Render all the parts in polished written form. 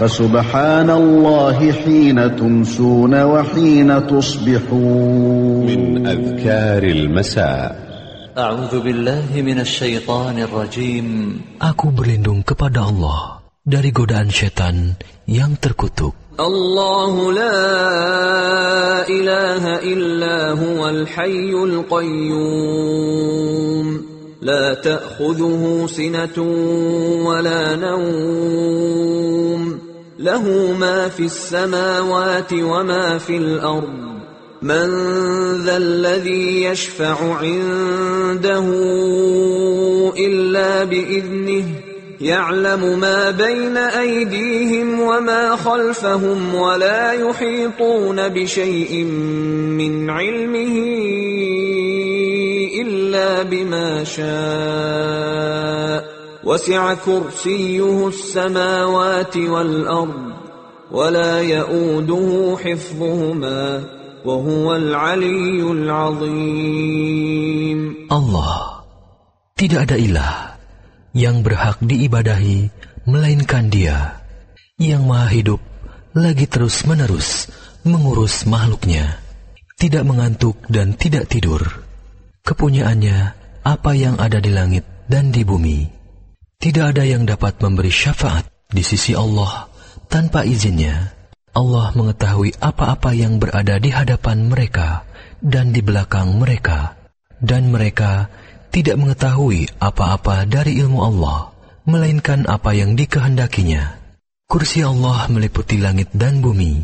فسبحان الله حين تمسون وحين تصبحون. من أذكار المساء. أعوذ بالله من الشيطان الرجيم. Aku berlindung kepada Allah dari godaan syaitan yang terkutuk. الله لا إله إلا هو الحي القيوم لا تأخذه سنة ولا نوم له ما في السماوات وما في الأرض من ذا الذي يشفع عنده إلا بإذنه يعلم ما بين أيديهم وما خلفهم ولا يحيطون بشيء من علمه إلا بما شاء وسع كرسيه السماوات والأرض ولا يؤوده حفظهما وهو العلي العظيم. Allah, tidak ada ilah yang berhak diibadahi melainkan Dia, yang maha hidup lagi terus-menerus mengurus makhluknya, tidak mengantuk dan tidak tidur. Kepunyaannya apa yang ada di langit dan di bumi. Tidak ada yang dapat memberi syafaat di sisi Allah tanpa izinnya. Allah mengetahui apa-apa yang berada di hadapan mereka dan di belakang mereka, dan mereka tidak mengetahui apa-apa dari ilmu Allah, melainkan apa yang dikehendakinya. Kursi Allah meliputi langit dan bumi,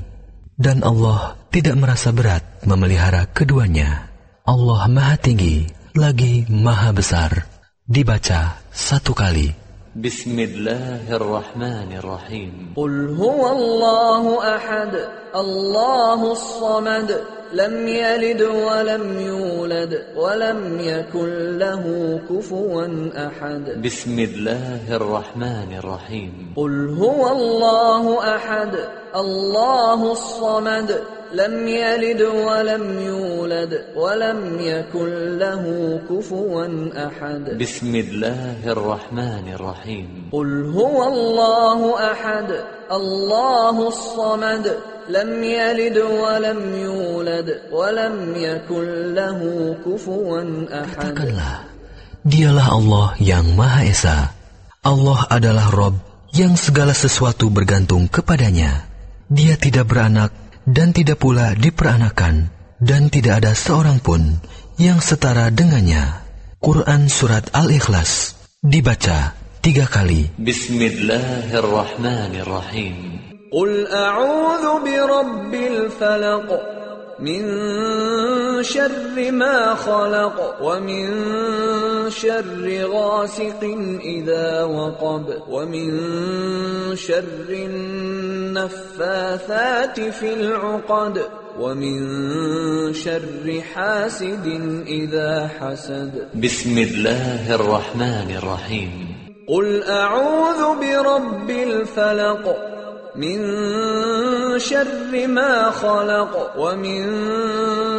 dan Allah tidak merasa berat memelihara keduanya. Allah Maha Tinggi, lagi Maha Besar. Dibaca satu kali. Bismillahirrahmanirrahim. Qul huwallahu ahad, Allahus samad. لم يلد ولم يولد ولم يكن له كفوا أحد. بسم الله الرحمن الرحيم. قل هو الله أحد الله الصمد لم يلد ولم يولد ولم يكن له كفوا أحد. بسم الله الرحمن الرحيم. قل هو الله أحد الله الصمد لم يلد ولم يولد ولم يكن له كفوا أحد. Katakanlah, Dialah Allah yang Maha Esa. Allah adalah Rabb yang segala sesuatu bergantung kepadanya. Dia tidak beranak dan tidak pula diperanakan, dan tidak ada seorang pun yang setara dengannya. Quran Surat Al-Ikhlas, dibaca 3 kali. Bismillahirrahmanirrahim. قل أعوذ برب الفلق من شر ما خلق ومن شر غاسق إذا وقب ومن شر النفاثات في العقد ومن شر حاسد إذا حسد. بسم الله الرحمن الرحيم. قل أعوذ برب الفلق من شر ما خلق ومن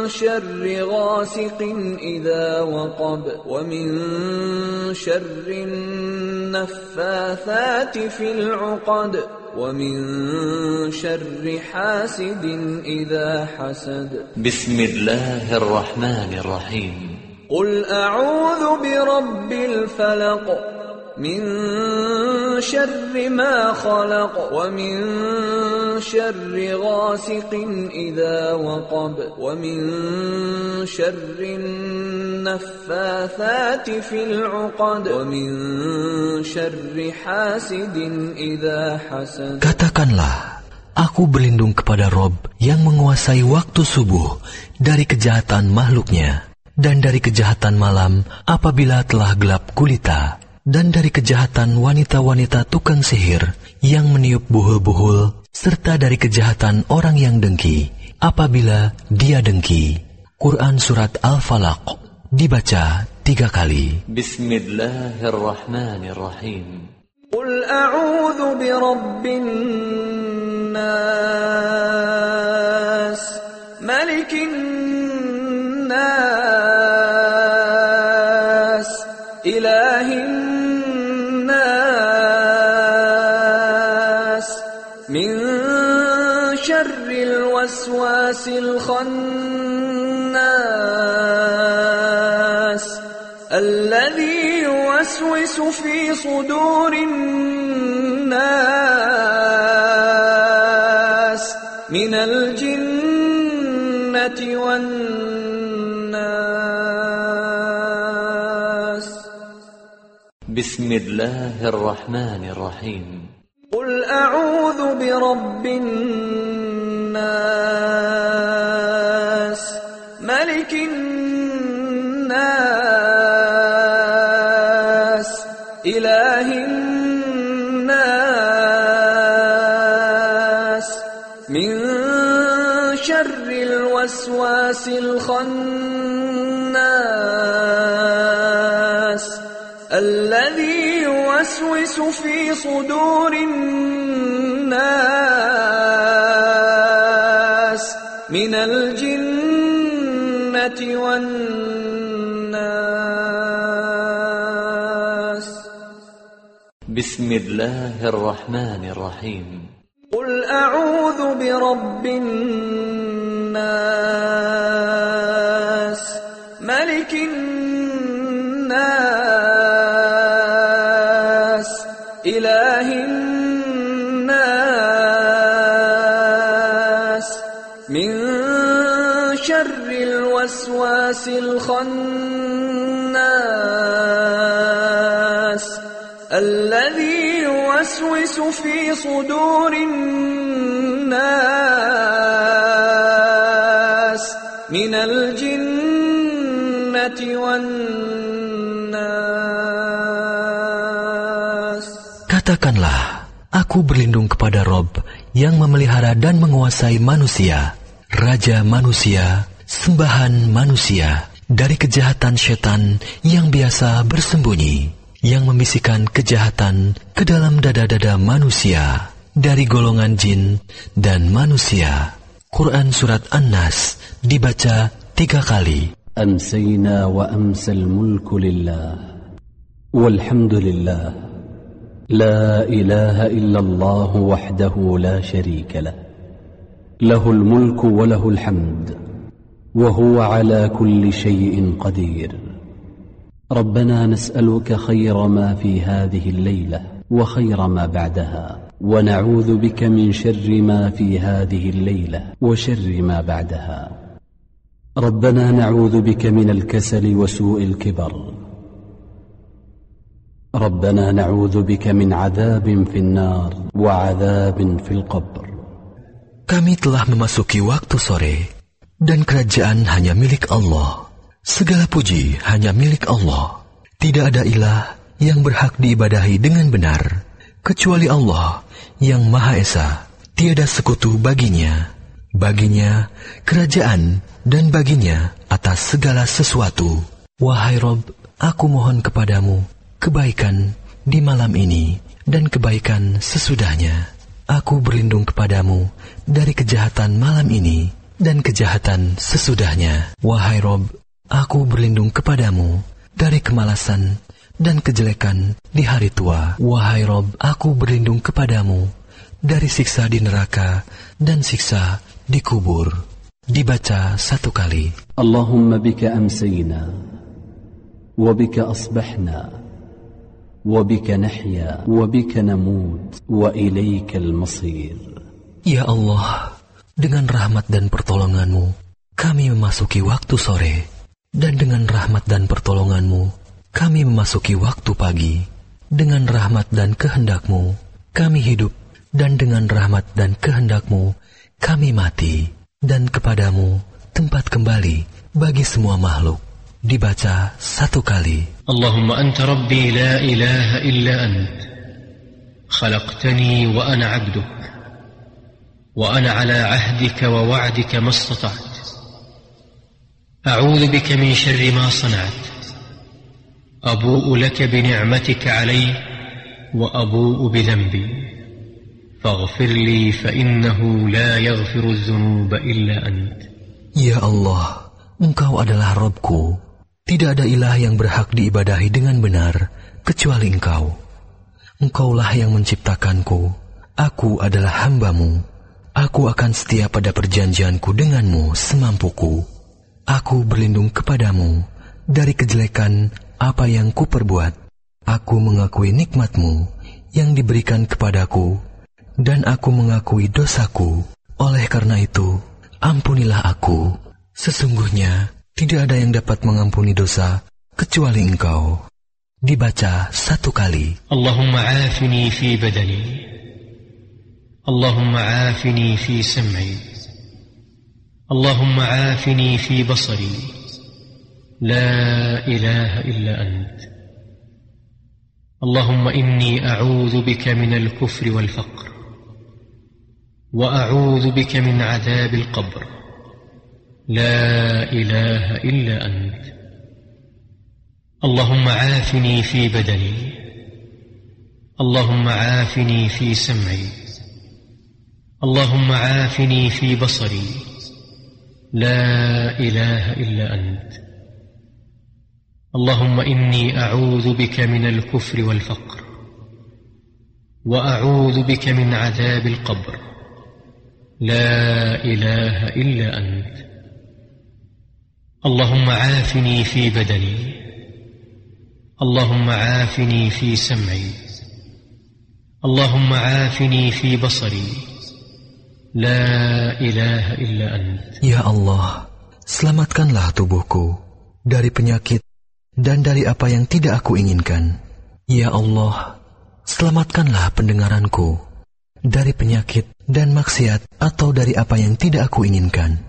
شر غاسق إذا وقب ومن شر النفاثات في العقد ومن شر حاسد إذا حسد. بسم الله الرحمن الرحيم. قل أعوذ برب الفلق من شر ما خلق ومن شر غاسق إذا وقب ومن شر النفاثات في العقد ومن شر حاسد إذا حسد. Katakanlah, aku berlindung kepada Rob yang menguasai waktu subuh dari kejahatan makhluknya, dan dari kejahatan malam apabila telah gelap gulita, dan dari kejahatan wanita-wanita tukang sihir yang meniup buhul-buhul, serta dari kejahatan orang yang dengki apabila dia dengki. Quran Surat Al-Falaq, dibaca 3 kali. Bismillahirrahmanirrahim. Qul a'udzu birabbin nas, malikin nas, ilahin الوسواس الخناس الذي يوسوس في صدور الناس من الجنة والناس. بسم الله الرحمن الرحيم. قل أعوذ برب الناس ملك الناس إله الناس من شر الوسواس الخناس الذي يوسوس في صدور الناس من الجنة والناس. بسم الله الرحمن الرحيم. قل أعوذ برب الناس ملك الناس إله الناس من شر الوسواس الخناس الذي يوسوس في صدور الناس من الجنة والناس. Katakanlah, aku berlindung kepada Rob yang memelihara dan menguasai manusia, Raja manusia, sembahan manusia, dari kejahatan setan yang biasa bersembunyi, yang membisikkan kejahatan ke dalam dada-dada manusia, dari golongan jin dan manusia. Quran Surat An-Nas dibaca 3 kali. أمسينا وأمسى الملك لله والحمد لله لا إله إلا الله وحده لا شريك له له الملك وله الحمد وهو على كل شيء قدير. ربنا نسألك خير ما في هذه الليلة وخير ما بعدها ونعوذ بك من شر ما في هذه الليلة وشر ما بعدها. ربنا نعوذ بك من الكسل وسوء الكبر. ربنا نعوذ بك من عذاب في النار وعذاب في القبر. Kami telah memasuki waktu sore, dan kerajaan hanya milik Allah. Segala puji hanya milik Allah. Tidak ada ilah yang berhak diibadahi dengan benar, kecuali Allah yang Maha Esa. Tiada sekutu baginya. Baginya kerajaan dan baginya atas segala sesuatu. Wahai Rob, aku mohon kepadamu kebaikan di malam ini dan kebaikan sesudahnya. Aku berlindung kepadamu dari kejahatan malam ini dan kejahatan sesudahnya. Wahai Rob, aku berlindung kepadamu dari kemalasan dan kejelekan di hari tua. Wahai Rob, aku berlindung kepadamu dari siksa di neraka dan siksa di kubur. Dibaca 1 kali. Allahumma bika amsayna wa bika asbahna wa bika nahya wa bika namut wa ilaikal masir. Ya Allah, dengan rahmat dan pertolonganmu kami memasuki waktu sore, dan dengan rahmat dan pertolonganmu kami memasuki waktu pagi. Dengan rahmat dan kehendakmu kami hidup, dan dengan rahmat dan kehendakmu kami mati, dan kepadamu tempat kembali bagi semua makhluk. Dibaca 1 kali. Allahumma anta rabbi la ilaha illa ant, khalaqtani wa ana abduk, wa ana ala ahdika wa wa'dika mastata'at. A'udhu bika min sharri ma sana'at. Abu'u laka bi ni'matika alayya wa abu'u bi dhanbi. Faghfir li fa innahu la yaghfiru adh-dhunuba illa ant. Ya Allah, Engkau adalah Rabbku. Tidak ada ilah yang berhak diibadahi dengan benar kecuali Engkau. Engkaulah yang menciptakanku. Aku adalah hamba-Mu. aku akan setia pada perjanjianku denganmu semampuku. Aku berlindung kepadamu dari kejelekan apa yang kuperbuat. Aku mengakui nikmat-Mu yang diberikan kepadaku, dan aku mengakui dosaku. Oleh karena itu, ampunilah aku. Sesungguhnya tidak ada yang dapat mengampuni dosa kecuali Engkau. Dibaca 1 kali. Allahumma afini fi badani, Allahumma afini fi sam'i, Allahumma afini fi basari, la ilaha illa ant. Allahumma inni a'udhu bika min al-kufri wal-faqr, wa a'udhu bika min adhab al-qabr, la ilaha illa ant. Allahumma afini fi badani, Allahumma afini fi sam'i, Allahumma afini fi basari, la ilaha illa ant. Allahumma inni a'udhu bika min al-kufri wal-faqr, wa a'udhu bika min adhab al-qabr, la ilaha illa ant. Allahumma afini fi badani, Allahumma afini fi sam'i, Allahumma afini fi basari, la ilaha illa ant. Ya Allah, selamatkanlah tubuhku dari penyakit dan dari apa yang tidak aku inginkan. Ya Allah, selamatkanlah pendengaranku dari penyakit dan maksiat atau dari apa yang tidak aku inginkan.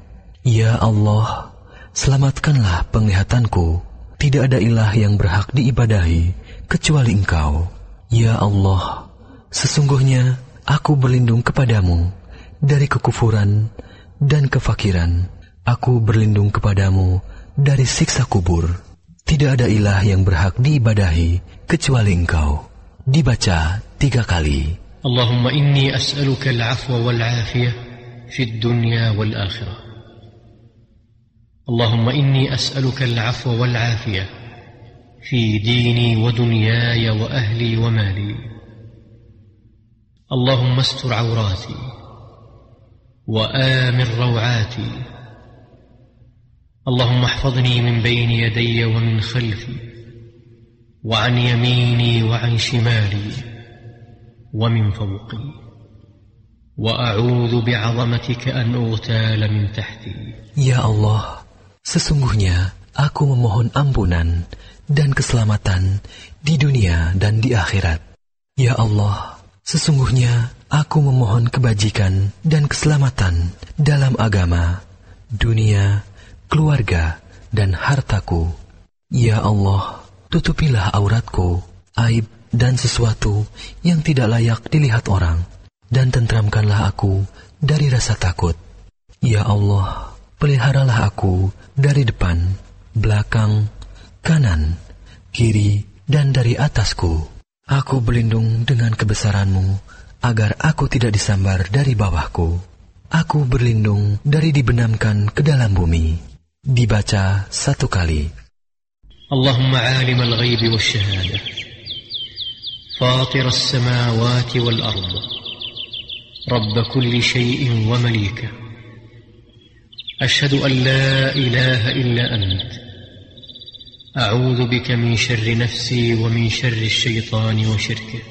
Ya Allah, selamatkanlah penglihatanku. Tidak ada ilah yang berhak diibadahi kecuali Engkau. Ya Allah, sesungguhnya aku berlindung kepadamu dari kekufuran dan kefakiran. Aku berlindung kepadamu dari siksa kubur. Tidak ada ilah yang berhak diibadahi kecuali Engkau. Dibaca 3 kali. Allahumma inni as'aluka al-'afwa wal-'afiyah fi ad-dunya wal-akhirah. Allahumma inni as'aluka al-'afwa wal-'afiyah fi dini wa dunyaya wa ahli wa mali. Allahumma astur 'awrati wa amir raw'ati. اللهم احفظني من بين يدي ومن خلفي وعن يميني وعن شمالي ومن فوقي وأعوذ بعظمتك أن أغتال من تحتي. Ya Allah, sesungguhnya aku memohon ampunan dan keselamatan di dunia dan di akhirat. Ya Allah, sesungguhnya aku memohon kebajikan dan keselamatan dalam agama, dunia, keluarga, dan hartaku. Ya Allah, tutupilah auratku, aib dan sesuatu yang tidak layak dilihat orang, dan tentramkanlah aku dari rasa takut. Ya Allah, peliharalah aku dari depan, belakang, kanan, kiri, dan dari atasku. Aku berlindung dengan kebesaran-Mu, agar aku tidak disambar dari bawahku. Aku berlindung dari dibenamkan ke dalam bumi. Dibaca 1 kali. Allahumma alim al-ghaybi wash-shahadah, fatir as-samawati wal-ard, rabb kulli shay'in wa malika. Ashhadu an la ilaha illa ant. A'udhu bika min sharri nafsi wa min sharri asy-syaitani wa syirkih,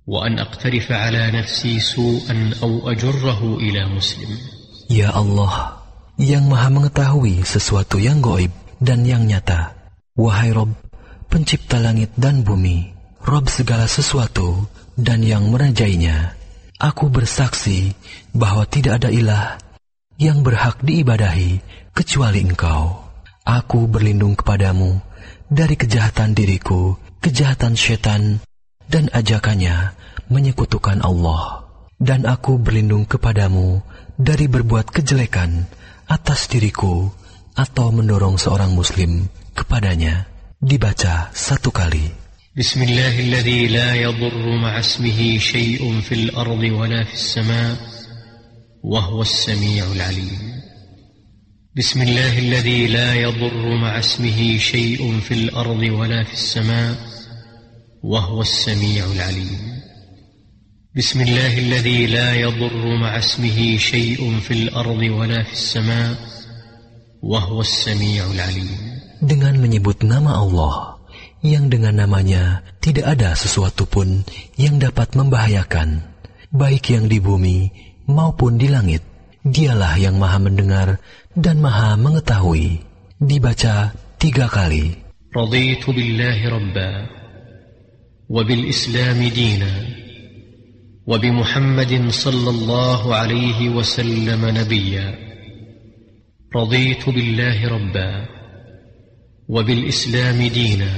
wa an aqtarifa ala nafsi su'an aw ajurrahu ila muslim. Ya Allah, yang maha mengetahui sesuatu yang gaib dan yang nyata. Wahai Rabb, pencipta langit dan bumi, Rabb segala sesuatu dan yang merajainya, aku bersaksi bahwa tidak ada ilah yang berhak diibadahi kecuali Engkau. Aku berlindung kepadamu dari kejahatan diriku, kejahatan syaitan, dan ajakannya menyekutukan Allah. Dan aku berlindung kepadamu dari berbuat kejelekan atas diriku atau mendorong seorang muslim kepadanya. Dibaca 1 kali. Bismillahilladzi la yadurru ma'asmihi syai'un fil ardi wala fis sama' wa huwas sami'ul 'alim. Bismillahilladzi la yadurru ma'asmihi syai'un fil ardi wala fis sama' wa huwas sami'ul 'alim. بسم الله الذي لا يضر مع اسمه شيء في الأرض ولا في السماء وهو السميع العليم. Dengan menyebut nama Allah, yang dengan namanya tidak ada sesuatu pun yang dapat membahayakan, baik yang di bumi maupun di langit. Dialah yang maha mendengar dan maha mengetahui. Dibaca 3 kali. رضيت بالله ربا وبالإسلام دينا وبمحمد صلى الله عليه وسلم نبيا. رضيت بالله ربا وبالإسلام دينا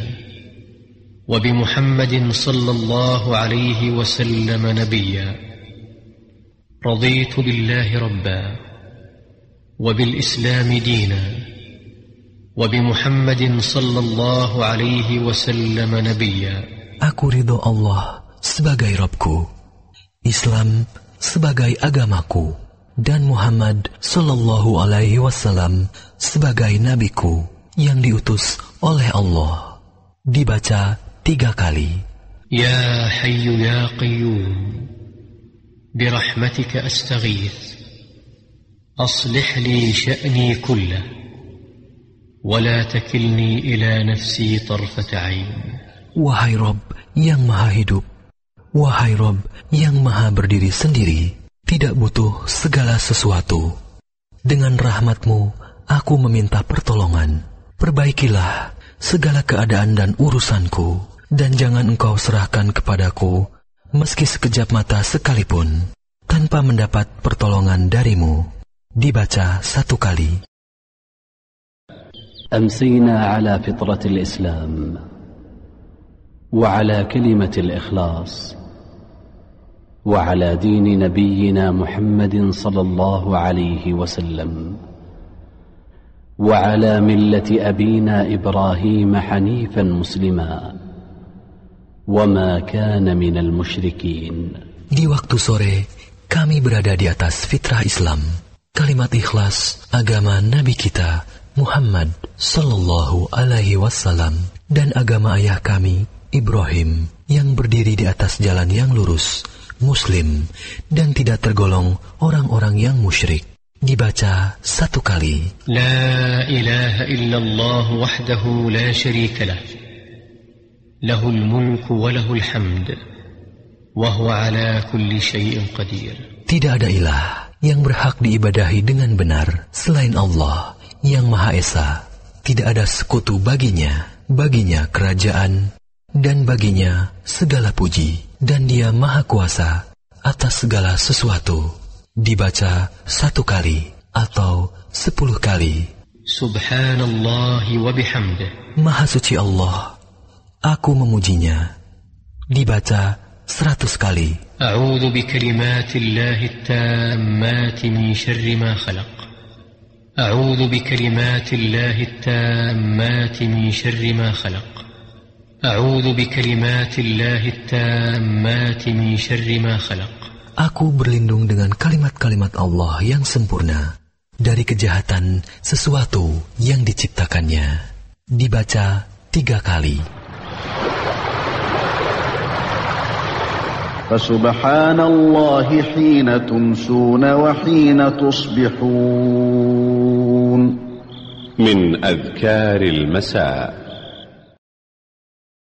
وبمحمد صلى الله عليه وسلم نبيا. رضيت بالله ربا وبالإسلام دينا وبمحمد صلى الله عليه وسلم نبيا. Aku ridho Allah sebagai Rabbku, Islam sebagai agamaku, dan Muhammad sallallahu alaihi wasallam sebagai nabiku yang diutus oleh Allah. Dibaca 3 kali. Ya Hayyu ya Qayyum, birahmatika astaghith, aslih li sya'ni kullah, wa la takilni ila nafsi tarfata 'ain. Wahai Rabb yang maha hidup, wahai Rabb yang maha berdiri sendiri, tidak butuh segala sesuatu. Dengan rahmat-Mu, aku meminta pertolongan. Perbaikilah segala keadaan dan urusanku, dan jangan Engkau serahkan kepadaku, meski sekejap mata sekalipun, tanpa mendapat pertolongan dari-Mu. Dibaca 1 kali. أمسينا على فطرة الإسلام وعلى كلمة الإخلاص وعلى دين نبينا محمد صلى الله عليه وسلم وعلى ملة أبينا إبراهيم حنيفا مسلما وما كان من المشركين. Di waktu sore, kami berada di atas fitrah Islam, kalimat ikhlas, agama Nabi kita Muhammad sallallahu alaihi wasallam, dan agama ayah kami Ibrahim yang berdiri di atas jalan yang lurus, Muslim, dan tidak tergolong orang-orang yang musyrik. Dibaca 1 kali. La ilaha illallah wahdahu la syarika lah, lahul mulku wa lahul hamd, wa huwa ala kulli syai'in qadir. Tidak ada ilah yang berhak diibadahi dengan benar selain Allah yang Maha Esa. Tidak ada sekutu baginya kerajaan, dan baginya segala puji, dan Dia Maha Kuasa atas segala sesuatu. Dibaca 1 kali atau 10 kali. Subhanallah wa bihamdih. Maha suci Allah, aku memujinya. Dibaca 100 kali. A'udzu bikalimatillahi tammati min syarri ma khalaq. أعوذ بكلمات الله التامات من شر ما خلق. أعوذ بكلمات الله التامات من شر ما خلق. Aku berlindung dengan kalimat-kalimat Allah yang sempurna dari kejahatan sesuatu yang diciptakannya. Dibaca 3 kali. فسبحان الله حين تمسون وحين تصبحون. من أذكار المساء.